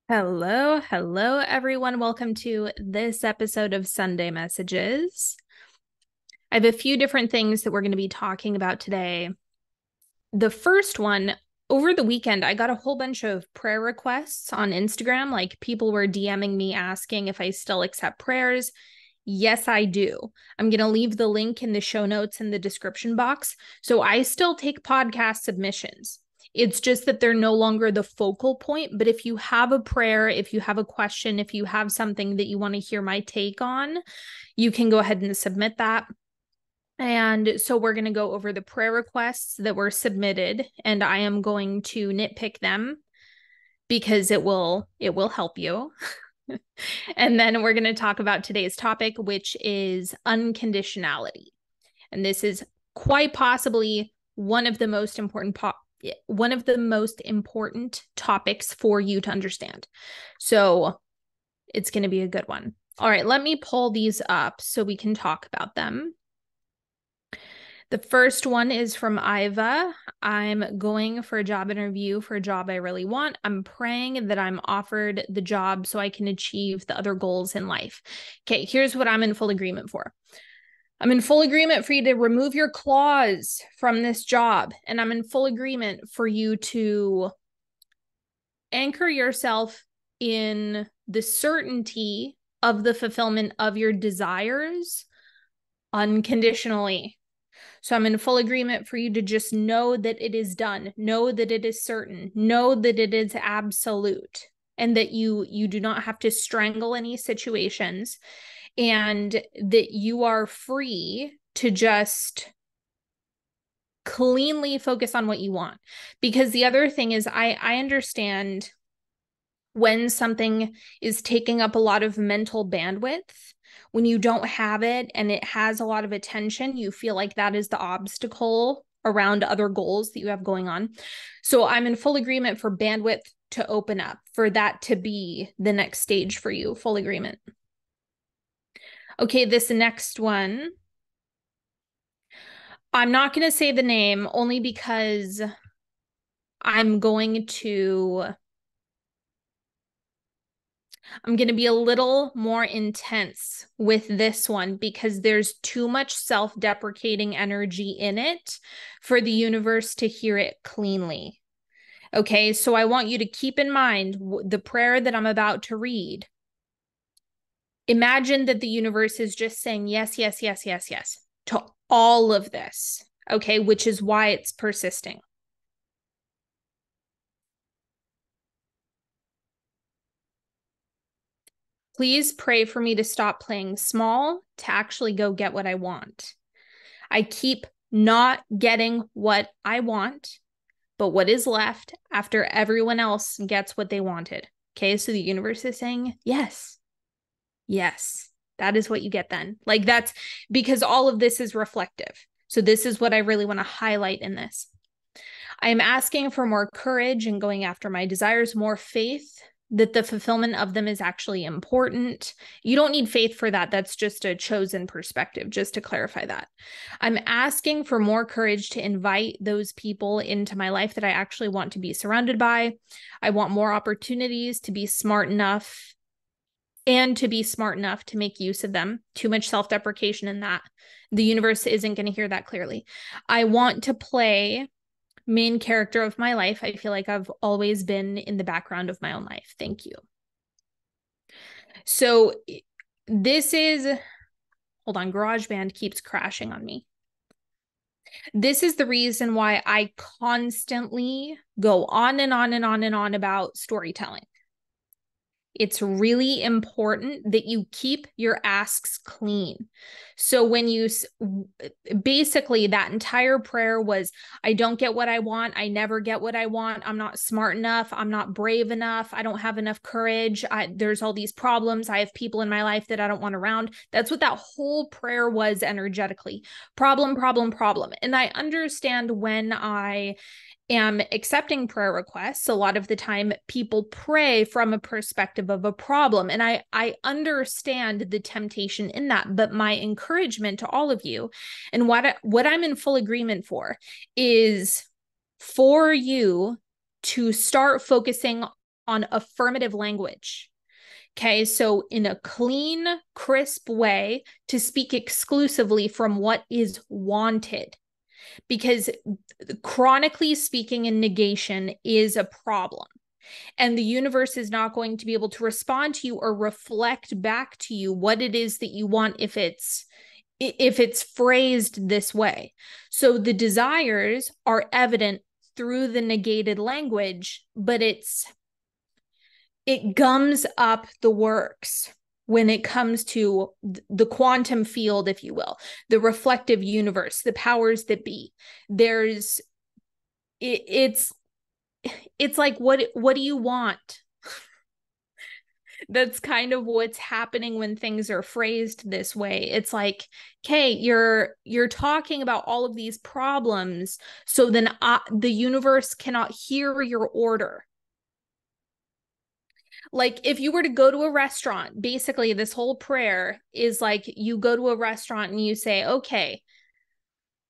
Hello, everyone. Welcome to this episode of Sunday Messages. I have a few different things that we're going to be talking about today. The first one, over the weekend, I got a whole bunch of prayer requests on Instagram. Like people were DMing me asking if I still accept prayers. Yes, I do. I'm going to leave the link in the show notes in the description box. So I still take podcast submissions. It's just that they're no longer the focal point. But if you have a prayer, if you have a question, if you have something that you want to hear my take on, you can go ahead and submit that. And so we're going to go over the prayer requests that were submitted, and I am going to nitpick them because it will help you. And then we're going to talk about today's topic, which is unconditionality. And this is quite possibly one of the most important topics for you to understand. So it's going to be a good one. All right, let me pull these up so we can talk about them. The first one is from Iva. I'm going for a job interview for a job I really want. I'm praying that I'm offered the job so I can achieve the other goals in life. Okay, here's what I'm in full agreement for. I'm in full agreement for you to remove your clause from this job. And I'm in full agreement for you to anchor yourself in the certainty of the fulfillment of your desires unconditionally. So I'm in full agreement for you to just know that it is done, know that it is certain, know that it is absolute, and that you do not have to strangle any situations, and that you are free to just cleanly focus on what you want. Because the other thing is I understand when something is taking up a lot of mental bandwidth. When you don't have it and it has a lot of attention, you feel like that is the obstacle around other goals that you have going on. So I'm in full agreement for bandwidth to open up, for that to be the next stage for you. Full agreement. Okay, this next one, I'm not going to say the name only because I'm going to be a little more intense with this one because there's too much self-deprecating energy in it for the universe to hear it cleanly. Okay, so I want you to keep in mind the prayer that I'm about to read. Imagine that the universe is just saying yes, yes, yes, yes, yes to all of this, okay, which is why it's persisting. Please pray for me to stop playing small, to actually go get what I want. I keep not getting what I want, but what is left after everyone else gets what they wanted. Okay, so the universe is saying, yes, yes, that is what you get then. Like that's because all of this is reflective. So this is what I really want to highlight in this. I am asking for more courage and going after my desires, more faith that the fulfillment of them is actually important. You don't need faith for that. That's just a chosen perspective, just to clarify that. I'm asking for more courage to invite those people into my life that I actually want to be surrounded by. I want more opportunities to be smart enough to make use of them. Too much self-deprecation in that. The universe isn't going to hear that clearly. I want to play main character of my life. I feel like I've always been in the background of my own life. Thank you. So this is, hold on, GarageBand keeps crashing on me. This is the reason why I constantly go on and on and on and on about storytelling. It's really important that you keep your asks clean. So when you basically that entire prayer was, I don't get what I want. I never get what I want. I'm not smart enough. I'm not brave enough. I don't have enough courage. There's all these problems. I have people in my life that I don't want around. That's what that whole prayer was energetically. Problem, problem, problem. And I understand when I am accepting prayer requests, a lot of the time people pray from a perspective of a problem. And I understand the temptation in that, but my encouragement to all of you and what I'm in full agreement for is for you to start focusing on affirmative language. Okay, so in a clean, crisp way to speak exclusively from what is wanted. Because chronically speaking in negation is a problem. And the universe is not going to be able to respond to you or reflect back to you what it is that you want if it's phrased this way. So the desires are evident through the negated language, but it gums up the works when it comes to the quantum field, if you will, the reflective universe, the powers that be. It's like, what do you want? That's kind of what's happening when things are phrased this way. It's like, okay, you're talking about all of these problems, so then the universe cannot hear your order. Like if you were to go to a restaurant, basically this whole prayer is like you go to a restaurant and you say, okay,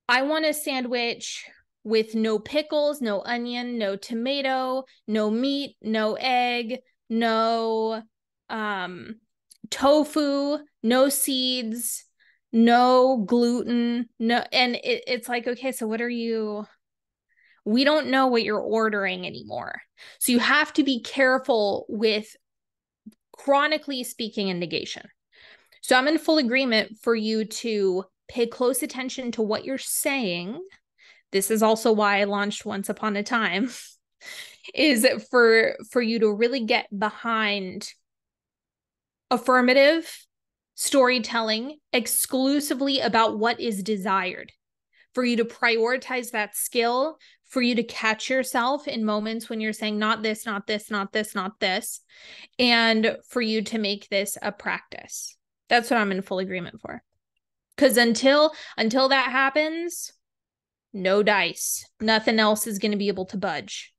I want a sandwich with no pickles, no onion, no tomato, no meat, no egg, no tofu, no seeds, no gluten, no. And it's like, okay, so what are you? We don't know what you're ordering anymore. So you have to be careful with chronically speaking in negation. So I'm in full agreement for you to pay close attention to what you're saying. This is also why I launched Once Upon a Time, is for you to really get behind affirmative storytelling exclusively about what is desired, for you to prioritize that skill, for you to catch yourself in moments when you're saying not this, not this, not this, not this, and for you to make this a practice. That's what I'm in full agreement for. Because until that happens, no dice. Nothing else is going to be able to budge.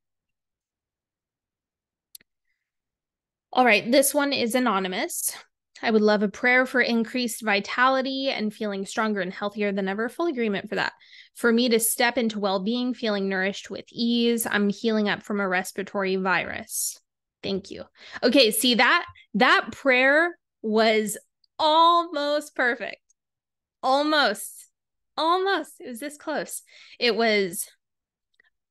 All right, this one is anonymous. I would love a prayer for increased vitality and feeling stronger and healthier than ever. Full agreement for that. For me to step into well-being, feeling nourished with ease. I'm healing up from a respiratory virus. Thank you. Okay, see that prayer was almost perfect. Almost. It was this close. It was,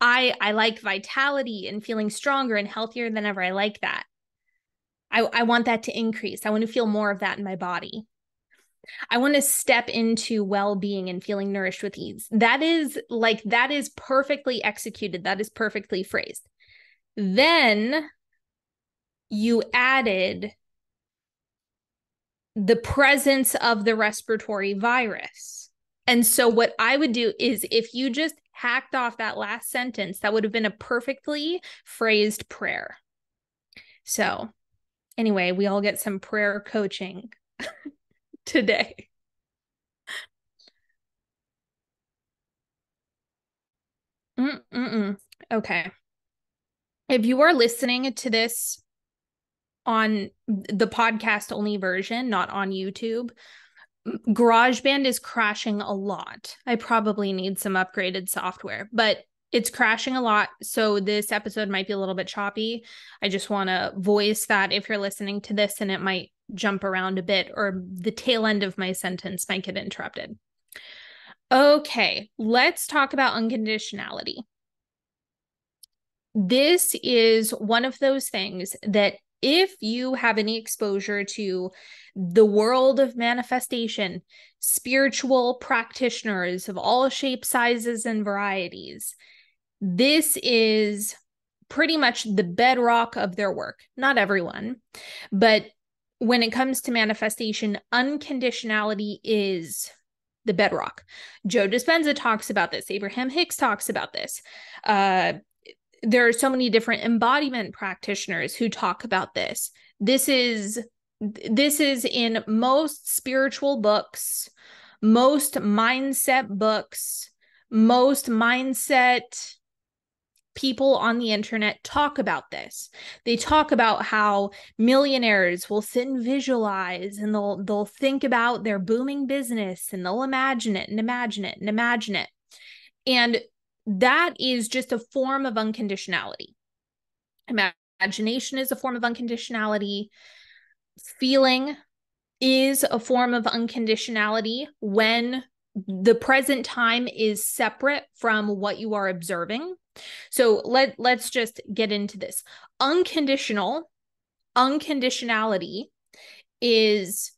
I like vitality and feeling stronger and healthier than ever. I like that. I want that to increase. I want to feel more of that in my body. I want to step into well-being and feeling nourished with ease. That is perfectly executed. That is perfectly phrased. Then you added the presence of the respiratory virus. And so what I would do is if you just hacked off that last sentence, that would have been a perfectly phrased prayer. So anyway, we all get some prayer coaching today. Okay. If you are listening to this on the podcast only version, not on YouTube, GarageBand is crashing a lot. I probably need some upgraded software, but it's crashing a lot. So this episode might be a little bit choppy. I just want to voice that if you're listening to this and it might jump around a bit or the tail end of my sentence might get interrupted. Okay, let's talk about unconditionality. This is one of those things that if you have any exposure to the world of manifestation, spiritual practitioners of all shapes, sizes, and varieties, this is pretty much the bedrock of their work. Not everyone, but when it comes to manifestation, unconditionality is the bedrock. Joe Dispenza talks about this. Abraham Hicks talks about this. There are so many different embodiment practitioners who talk about this. This is in most spiritual books, most mindset books, most mindset people on the internet talk about this. They talk about how millionaires will sit and visualize and they'll think about their booming business and they'll imagine it and imagine it and imagine it. And that is just a form of unconditionality. Imagination is a form of unconditionality. Feeling is a form of unconditionality when the present time is separate from what you are observing. So let's just get into this. Unconditionality is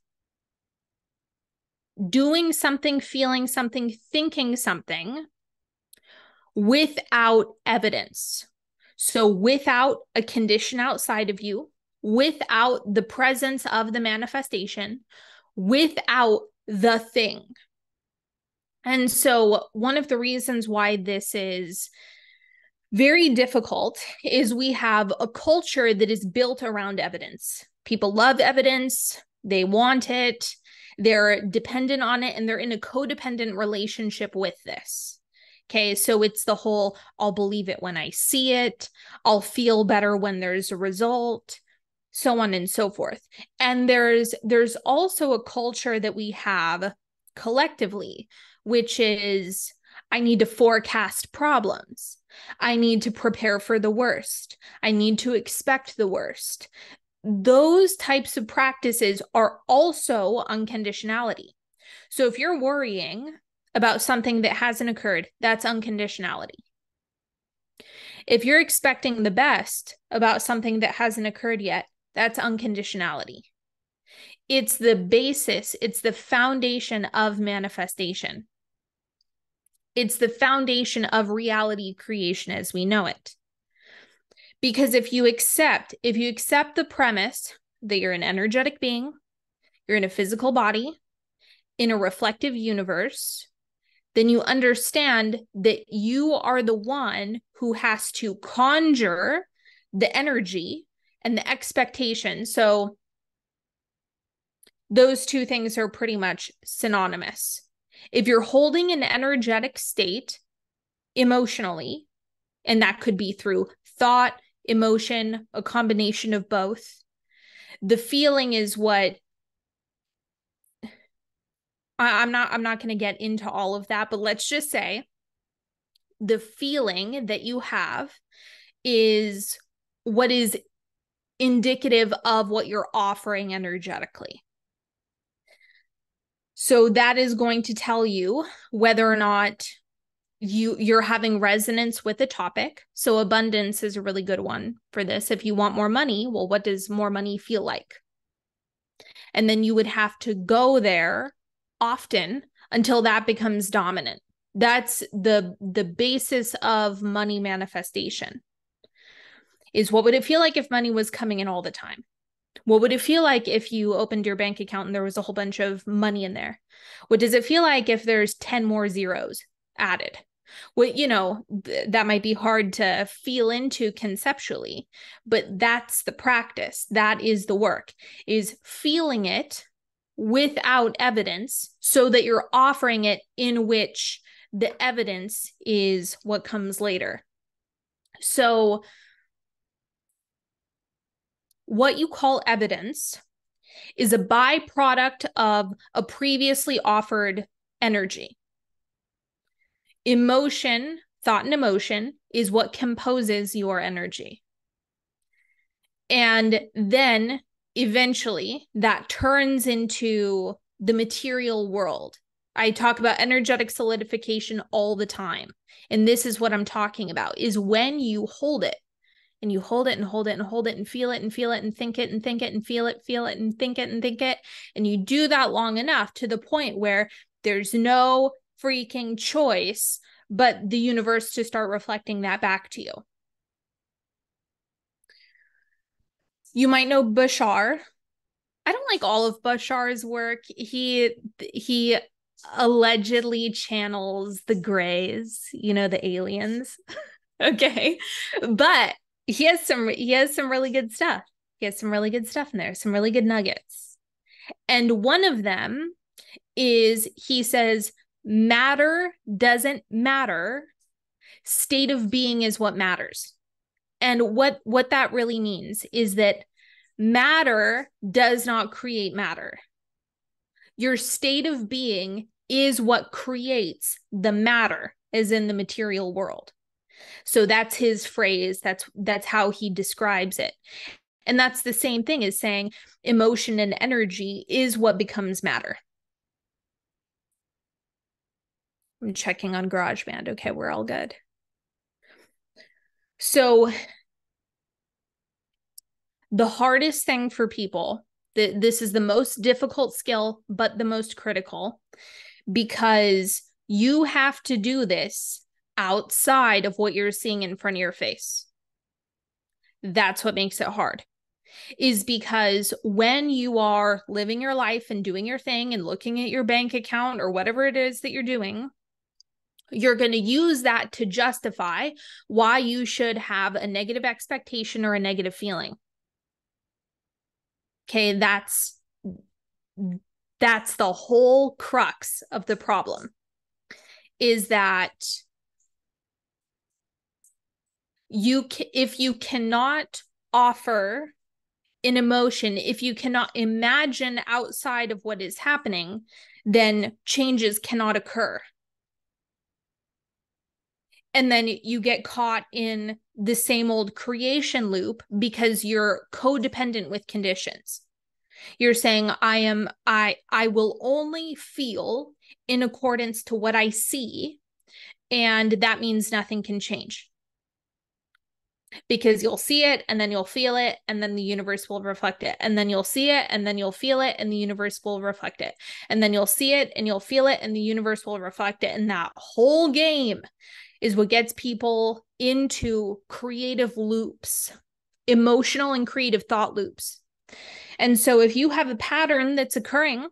doing something, feeling something, thinking something without evidence. So without a condition outside of you, without the presence of the manifestation, without the thing. And so one of the reasons why this is very difficult is we have a culture that is built around evidence. People love evidence, they want it, they're dependent on it, and they're in a codependent relationship with this. Okay, so it's the whole, I'll believe it when I see it, I'll feel better when there's a result, so on and so forth. And there's also a culture that we have collectively, which is, I need to forecast problems. I need to prepare for the worst. I need to expect the worst. Those types of practices are also unconditionality. So if you're worrying about something that hasn't occurred, that's unconditionality. If you're expecting the best about something that hasn't occurred yet, that's unconditionality. It's the basis, it's the foundation of manifestation. It's the foundation of reality creation as we know it. Because if you accept the premise that you're an energetic being, you're in a physical body, in a reflective universe, then you understand that you are the one who has to conjure the energy and the expectation. So those two things are pretty much synonymous. If you're holding an energetic state emotionally, and that could be through thought, emotion, a combination of both, the feeling is what I'm not going to get into all of that, but let's just say the feeling that you have is what is indicative of what you're offering energetically. So that is going to tell you whether or not you're having resonance with the topic. So abundance is a really good one for this. If you want more money, well, what does more money feel like? And then you would have to go there often until that becomes dominant. That's the basis of money manifestation. Is what would it feel like if money was coming in all the time? What would it feel like if you opened your bank account and there was a whole bunch of money in there? What does it feel like if there's 10 more zeros added? Well, that might be hard to feel into conceptually, but that's the practice. That is the work, is feeling it without evidence so that you're offering it in which the evidence is what comes later. So what you call evidence is a byproduct of a previously offered energy. Emotion, thought and emotion, is what composes your energy. And then eventually that turns into the material world. I talk about energetic solidification all the time. And this is what I'm talking about, is when you hold it and you hold it and hold it and hold it and feel it and feel it and think it and think it and feel it and think it and think it. And you do that long enough to the point where there's no freaking choice but the universe to start reflecting that back to you. You might know Bashar. I don't like all of Bashar's work. He allegedly channels the Greys, the aliens. Okay. But he has some really good stuff. He has some really good stuff in there, some really good nuggets. And one of them is, he says, matter doesn't matter. State of being is what matters. And what that really means is that matter does not create matter. Your state of being is what creates the matter, as in the material world. So that's his phrase. That's how he describes it. And that's the same thing as saying emotion and energy is what becomes matter. I'm checking on GarageBand. Okay, we're all good. So the hardest thing for people, this is the most difficult skill, but the most critical, because you have to do this outside of what you're seeing in front of your face. That's what makes it hard, is because when you are living your life and doing your thing and looking at your bank account or whatever it is that you're doing, you're going to use that to justify why you should have a negative expectation or a negative feeling. Okay, that's the whole crux of the problem, is that if you cannot offer an emotion, if you cannot imagine outside of what is happening, then changes cannot occur. And then you get caught in the same old creation loop because you're codependent with conditions. You're saying, I will only feel in accordance to what I see, and that means nothing can change. Because you'll see it and then you'll feel it and then the universe will reflect it. And then you'll see it and then you'll feel it and the universe will reflect it. And then you'll see it and you'll feel it and the universe will reflect it. And that whole game is what gets people into creative loops, emotional and creative thought loops. And so if you have a pattern that's occurring,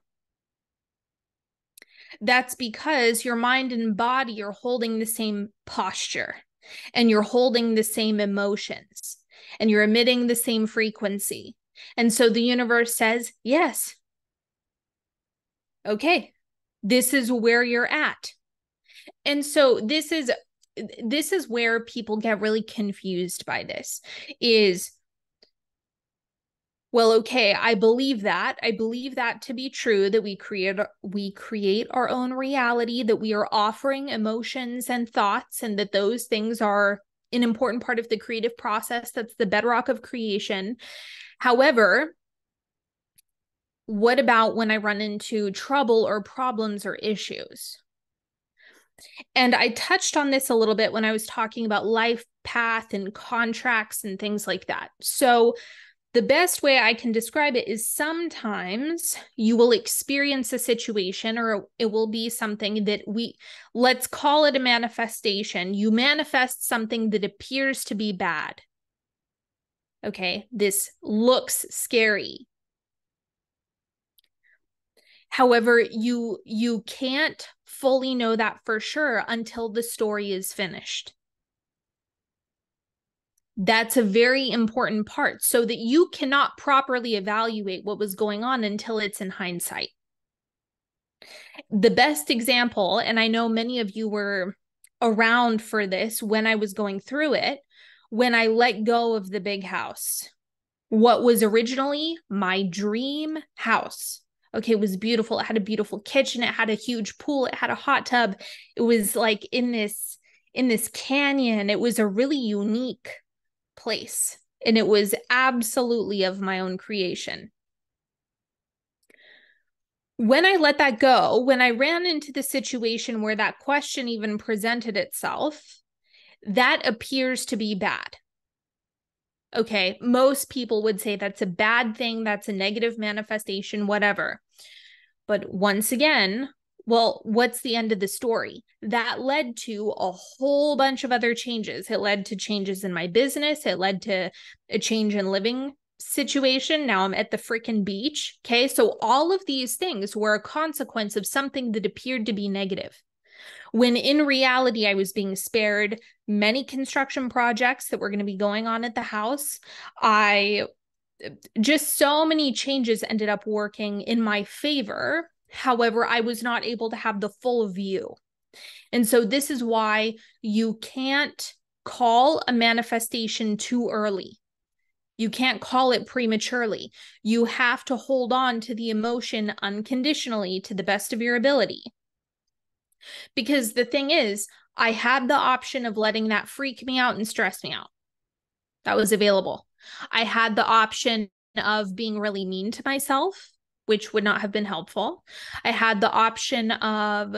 that's because your mind and body are holding the same posture, and you're holding the same emotions, and you're emitting the same frequency. And so the universe says, yes, okay, this is where you're at. And so this is where people get really confused by this, is, well, okay, I believe that. I believe that to be true, that we create our own reality, that we are offering emotions and thoughts, and that those things are an important part of the creative process. That's the bedrock of creation. However, what about when I run into trouble or problems or issues? And I touched on this a little bit when I was talking about life path and contracts and things like that. So the best way I can describe it is sometimes you will experience a situation, or it will be something that let's call it a manifestation. You manifest something that appears to be bad. Okay, this looks scary. However, you can't fully know that for sure until the story is finished. That's a very important part, so that you cannot properly evaluate what was going on until it's in hindsight. The best example, and I know many of you were around for this when I was going through it, when I let go of the big house, what was originally my dream house. Okay, it was beautiful. It had a beautiful kitchen. It had a huge pool. It had a hot tub. It was like in this canyon. It was a really unique place, and it was absolutely of my own creation. When I let that go, when I ran into the situation where that question even presented itself, that appears to be bad. Okay, most people would say that's a bad thing, that's a negative manifestation, whatever. But once again, well, what's the end of the story? That led to a whole bunch of other changes. It led to changes in my business. It led to a change in living situation. Now I'm at the freaking beach. Okay. So all of these things were a consequence of something that appeared to be negative, when in reality, I was being spared many construction projects that were going to be going on at the house. Just so many changes ended up working in my favor. However, I was not able to have the full view. And so this is why you can't call a manifestation too early. You can't call it prematurely. You have to hold on to the emotion unconditionally to the best of your ability. Because the thing is, I had the option of letting that freak me out and stress me out. That was available. I had the option of being really mean to myself, which would not have been helpful. I had the option of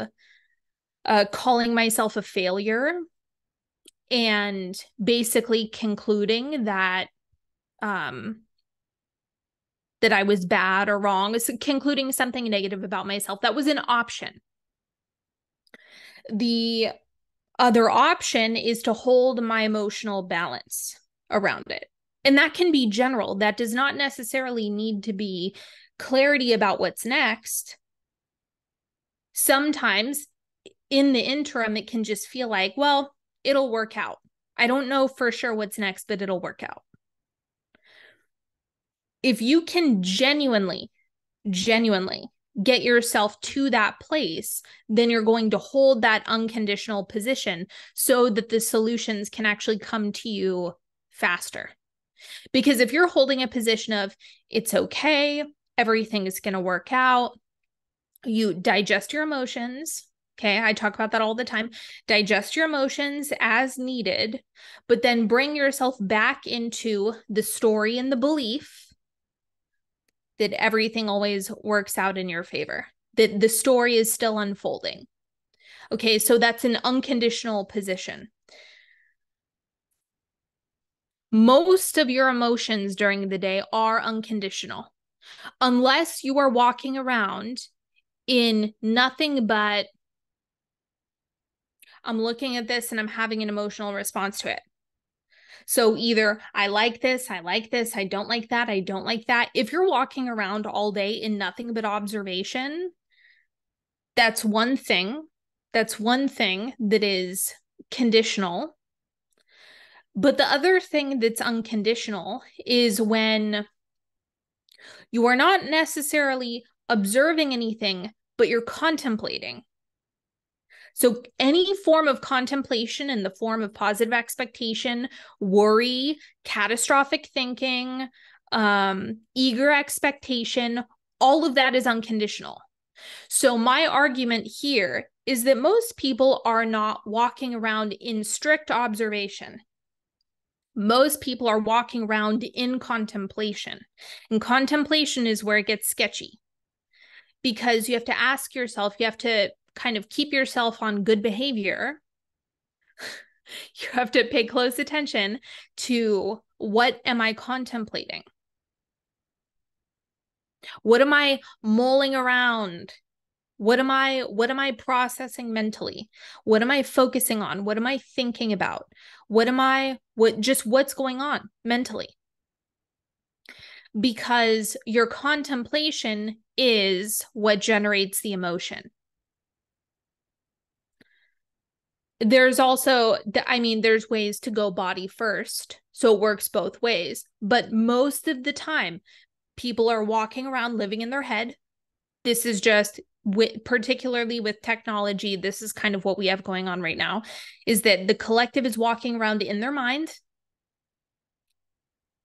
calling myself a failure and basically concluding that that I was bad or wrong, concluding something negative about myself. That was an option. The other option is to hold my emotional balance around it. And that can be general. That does not necessarily need to be clarity about what's next. Sometimes in the interim, it can just feel like, well, it'll work out. I don't know for sure what's next, but it'll work out. If you can genuinely get yourself to that place, then you're going to hold that unconditional position so that the solutions can actually come to you faster. Because if you're holding a position of, it's okay, everything is going to work out, you digest your emotions. Okay, I talk about that all the time. Digest your emotions as needed, but then bring yourself back into the story and the belief that everything always works out in your favor, that the story is still unfolding. Okay, so that's an unconditional position. Most of your emotions during the day are unconditional, unless you are walking around in nothing but, I'm looking at this and I'm having an emotional response to it. So either I like this, I don't like that, I don't like that. If you're walking around all day in nothing but observation, that's one thing. That's one thing that is conditional. But the other thing that's unconditional is when you are not necessarily observing anything, but you're contemplating. So any form of contemplation in the form of positive expectation, worry, catastrophic thinking, eager expectation, all of that is unconditional. So my argument here is that most people are not walking around in strict observation. Most people are walking around in contemplation. And contemplation is where it gets sketchy, because you have to ask yourself, you have to kind of keep yourself on good behavior. You have to pay close attention to, what am I contemplating? What am I mulling around? What am I processing mentally? What am I focusing on? What am I thinking about? What's going on mentally? Because your contemplation is what generates the emotion. There's also, there's ways to go body first, so it works both ways. But most of the time, people are walking around living in their head. This is just, particularly with technology, this is kind of what we have going on right now, is that the collective is walking around in their mind.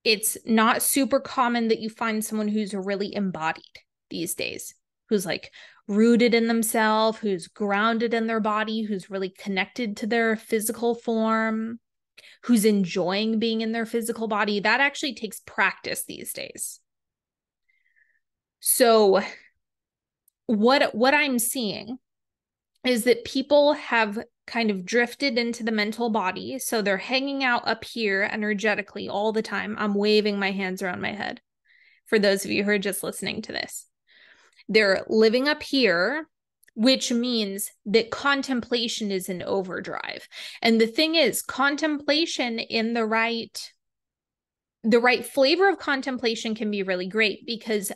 It's not super common that you find someone who's really embodied these days, who's like rooted in themselves, who's grounded in their body, who's really connected to their physical form, who's enjoying being in their physical body. That actually takes practice these days. So what I'm seeing is that people have kind of drifted into the mental body. So they're hanging out up here energetically all the time. I'm waving my hands around my head for those of you who are just listening to this. They're living up here, which means that contemplation is in overdrive. And the thing is, contemplation in the right flavor of contemplation can be really great, because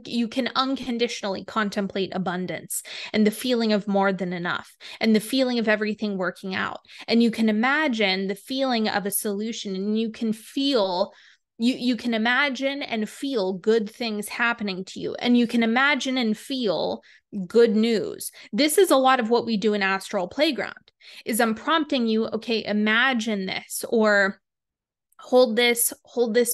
you can unconditionally contemplate abundance and the feeling of more than enough and the feeling of everything working out. And you can imagine the feeling of a solution, and you can feel, you can imagine and feel good things happening to you. And you can imagine and feel good news. This is a lot of what we do in Astral Playground, is I'm prompting you, okay, imagine this, or hold this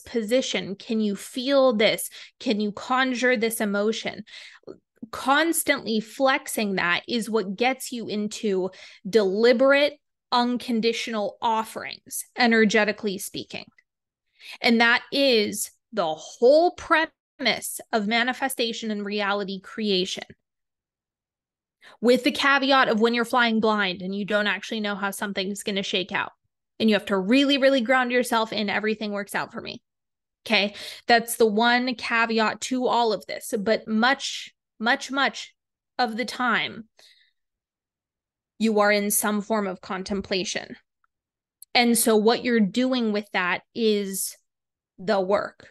position. Can you feel this? Can you conjure this emotion? constantly flexing that is what gets you into deliberate, unconditional offerings, energetically speaking. And that is the whole premise of manifestation and reality creation. With the caveat of when you're flying blind and you don't actually know how something's going to shake out. And you have to really, really ground yourself in everything works out for me. Okay. That's the one caveat to all of this. But much of the time, you are in some form of contemplation. And so what you're doing with that is the work.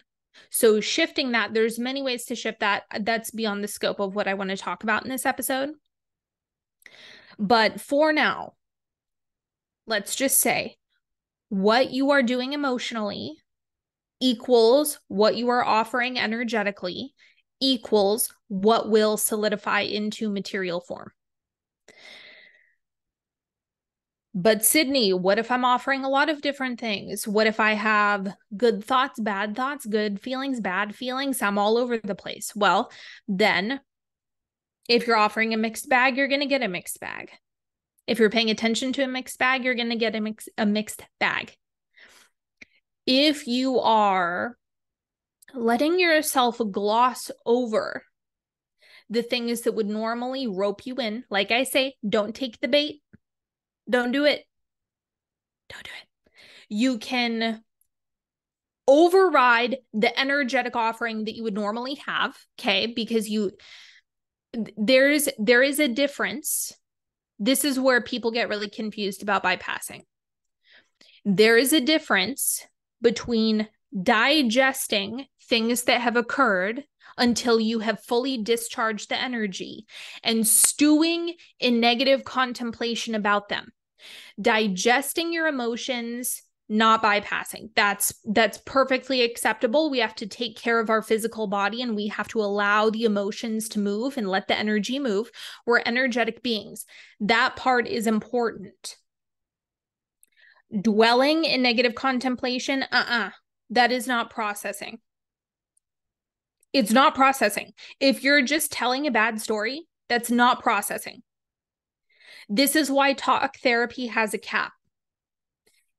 So shifting that, there's many ways to shift that. That's beyond the scope of what I want to talk about in this episode. But for now, let's just say what you are doing emotionally equals what you are offering energetically equals what will solidify into material form. But Sydney, what if I'm offering a lot of different things? What if I have good thoughts, good feelings, bad feelings? I'm all over the place. Well, then if you're offering a mixed bag, you're going to get a mixed bag. If you're paying attention to a mixed bag, you're going to get a mixed bag. If you are letting yourself gloss over the things that would normally rope you in, like I say, don't take the bait. Don't do it. Don't do it. You can override the energetic offering that you would normally have, okay? Because there is a difference. This is where people get really confused about bypassing. There is a difference between digesting things that have occurred until you have fully discharged the energy and stewing in negative contemplation about them. Digesting your emotions, not bypassing. That's perfectly acceptable. We have to take care of our physical body and we have to allow the emotions to move and let the energy move. We're energetic beings. That part is important. Dwelling in negative contemplation, that is not processing. It's not processing. If you're just telling a bad story, that's not processing. This is why talk therapy has a cap.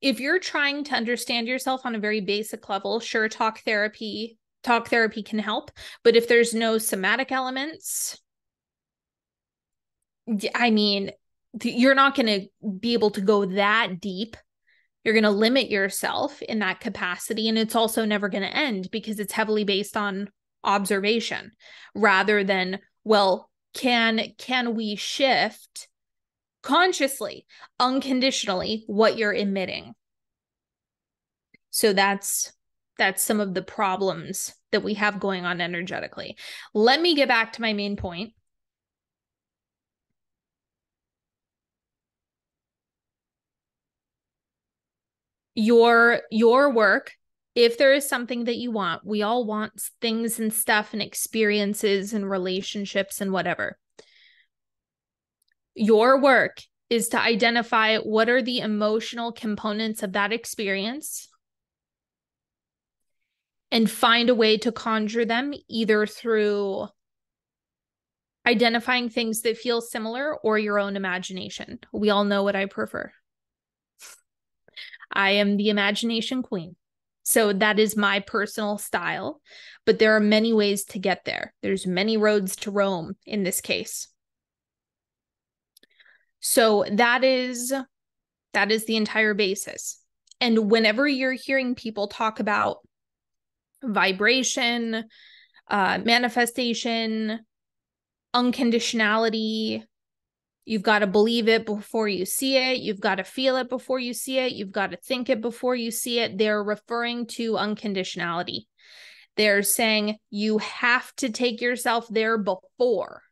If you're trying to understand yourself on a very basic level, sure, talk therapy can help. But if there's no somatic elements, I mean, you're not going to be able to go that deep. You're going to limit yourself in that capacity. And it's also never going to end because it's heavily based on observation rather than, well, can we shift consciously, unconditionally what you're emitting? So that's some of the problems that we have going on energetically. Let me get back to my main point. Your work, if there is something that you want, we all want things and stuff and experiences and relationships and whatever. Your work is to identify what are the emotional components of that experience and find a way to conjure them either through identifying things that feel similar or your own imagination. We all know what I prefer. I am the imagination queen. So that is my personal style, but there are many ways to get there. There's many roads to Rome in this case. So that is the entire basis. And whenever you're hearing people talk about vibration, manifestation, unconditionality, you've got to believe it before you see it. You've got to feel it before you see it. You've got to think it before you see it. They're referring to unconditionality. They're saying you have to take yourself there before.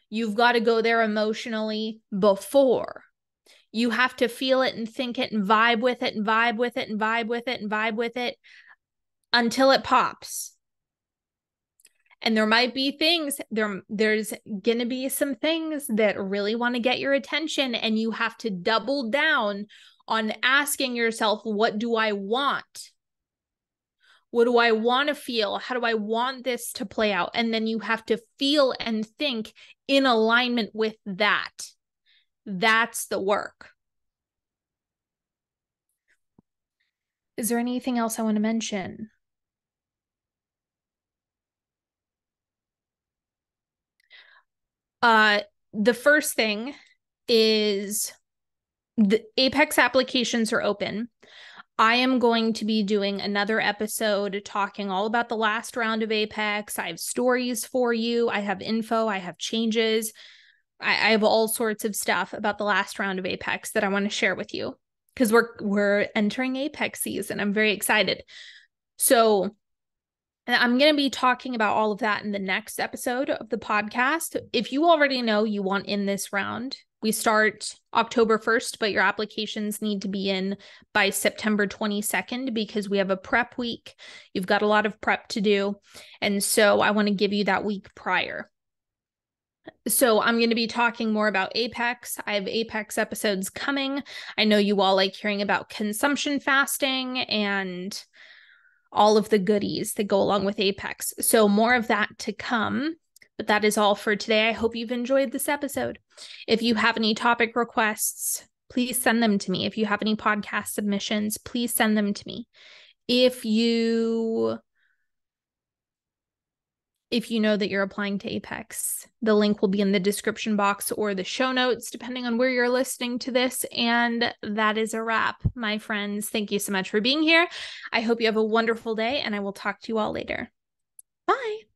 You've got to go there emotionally before. You have to feel it and think it and vibe with it and vibe with it and vibe with it and vibe with it until it pops. And there might be things, there's going to be some things that really want to get your attention, and you have to double down on asking yourself, what do I want? What do I want to feel? How do I want this to play out? And then you have to feel and think in alignment with that. That's the work. Is there anything else I want to mention? The first thing is the Apex applications are open. I am going to be doing another episode talking all about the last round of Apex. I have stories for you. I have info. I have changes. I have all sorts of stuff about the last round of Apex that I want to share with you because we're entering Apex season. I'm very excited. So I'm going to be talking about all of that in the next episode of the podcast. If you already know you want in this round, we start October 1st, but your applications need to be in by September 22nd because we have a prep week. You've got a lot of prep to do. And so I want to give you that week prior. So I'm going to be talking more about Apex. I have Apex episodes coming. I know you all like hearing about consumption fasting and all of the goodies that go along with Apex. So more of that to come. But that is all for today. I hope you've enjoyed this episode. If you have any topic requests, please send them to me. If you have any podcast submissions, please send them to me. If you know that you're applying to Apex, the link will be in the description box or the show notes, depending on where you're listening to this. And that is a wrap, my friends. Thank you so much for being here. I hope you have a wonderful day, and I will talk to you all later. Bye.